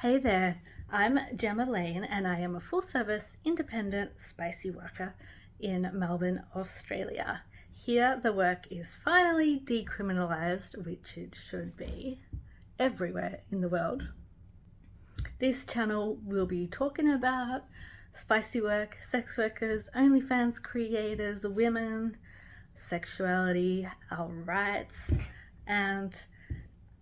Hey there, I'm Gemma Lane and I am a full service independent spicy worker in Melbourne, Australia. Here, the work is finally decriminalised, which it should be, everywhere in the world. This channel will be talking about spicy work, sex workers, OnlyFans creators, women, sexuality, our rights, and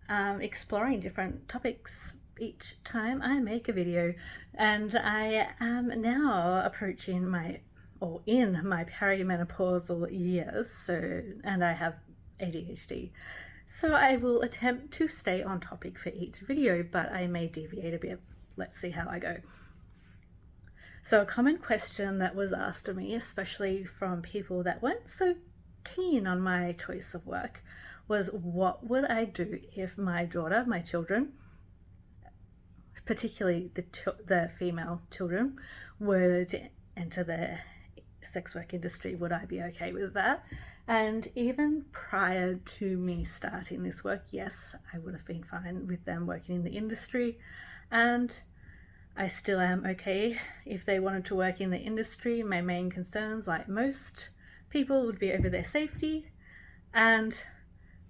exploring different topics each time I make a video. And I am now approaching in my perimenopausal years, and I have ADHD. So I will attempt to stay on topic for each video, but I may deviate a bit. Let's see how I go. So a common question that was asked of me, especially from people that weren't so keen on my choice of work, was what would I do if my daughter, my children, particularly the female children, were to enter the sex work industry? Would I be okay with that? And even prior to me starting this work, yes, I would have been fine with them working in the industry, and I still am okay if they wanted to work in the industry. My main concerns, like most people, would be over their safety and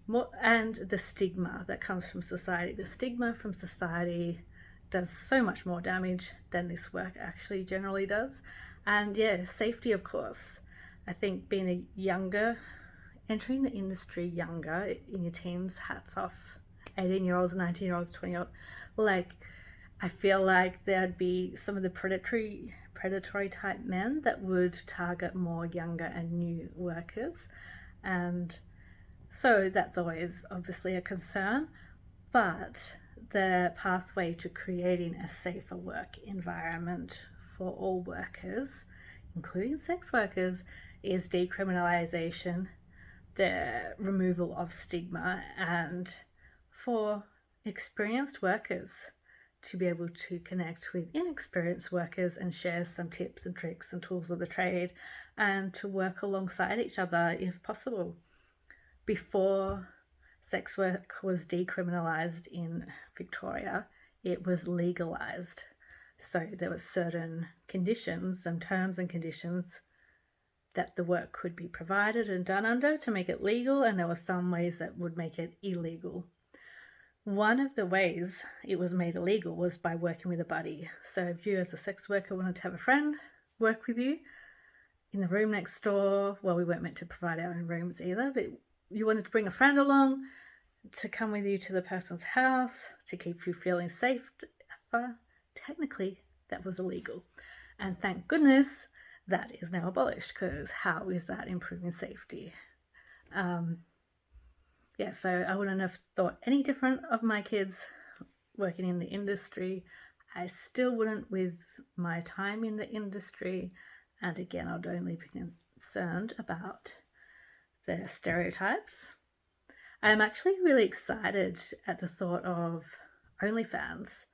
the stigma that comes from society. The stigma from society does so much more damage than this work actually generally does. And yeah, safety, of course. I think entering the industry younger, in your teens, hats off. 18-year-olds, 19-year-olds, 20-year-olds, I feel like there'd be some of the predatory type men that would target more younger and new workers. And so that's always obviously a concern. But the pathway to creating a safer work environment for all workers, including sex workers, is decriminalisation, the removal of stigma, and for experienced workers to be able to connect with inexperienced workers and share some tips and tricks and tools of the trade, and to work alongside each other if possible. Before sex work was decriminalised in Victoria, it was legalised. So there were certain conditions and terms and conditions that the work could be provided and done under to make it legal, and there were some ways that would make it illegal. One of the ways it was made illegal was by working with a buddy. So if you as a sex worker wanted to have a friend work with you in the room next door, well, we weren't meant to provide our own rooms either, but you wanted to bring a friend along to come with you to the person's house to keep you feeling safe, technically that was illegal. And thank goodness that is now abolished, because how is that improving safety? So I wouldn't have thought any different of my kids working in the industry. I still wouldn't with my time in the industry. And again, I'd only be concerned about the stereotypes. I'm actually really excited at the thought of OnlyFans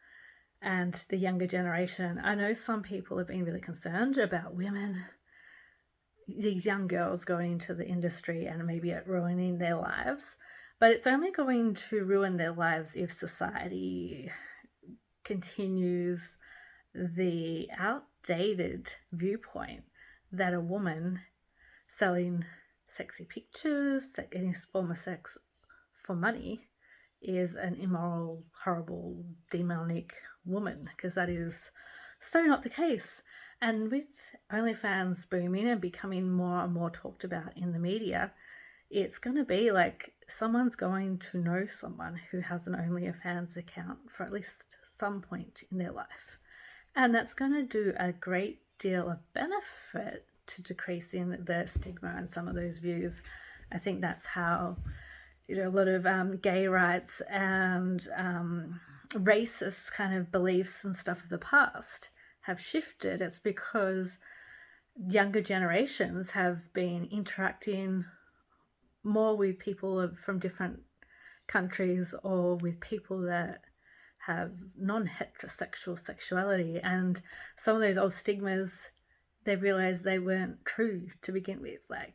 and the younger generation. I know some people have been really concerned about women, these young girls going into the industry and maybe it ruining their lives. But it's only going to ruin their lives if society continues the outdated viewpoint that a woman selling sexy pictures, any form of sex for money, is an immoral, horrible, demonic woman, because that is so not the case. And with OnlyFans booming and becoming more and more talked about in the media, it's going to be like someone's going to know someone who has an OnlyFans account for at least some point in their life. And that's going to do a great deal of benefit to decreasing the stigma and some of those views. I think that's how, a lot of gay rights and racist kind of beliefs and stuff of the past have shifted. It's because younger generations have been interacting more with people from different countries or with people that have non-heterosexual sexuality, and some of those old stigmas, they realized they weren't true to begin with, like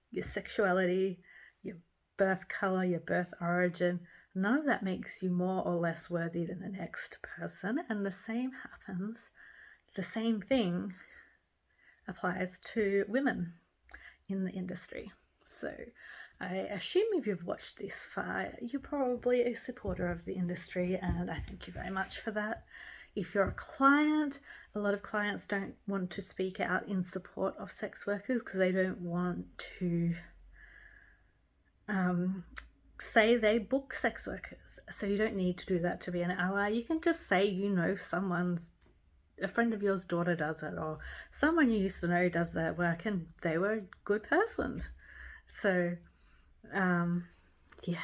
your sexuality, your birth color, your birth origin. None of that makes you more or less worthy than the next person. And the same thing applies to women in the industry. So I assume if you've watched this far, you're probably a supporter of the industry, and I thank you very much for that. If you're a client, a lot of clients don't want to speak out in support of sex workers because they don't want to say they book sex workers. So you don't need to do that to be an ally. You can just say you know a friend of yours daughter does it, or someone you used to know does that work and they were a good person. So yeah,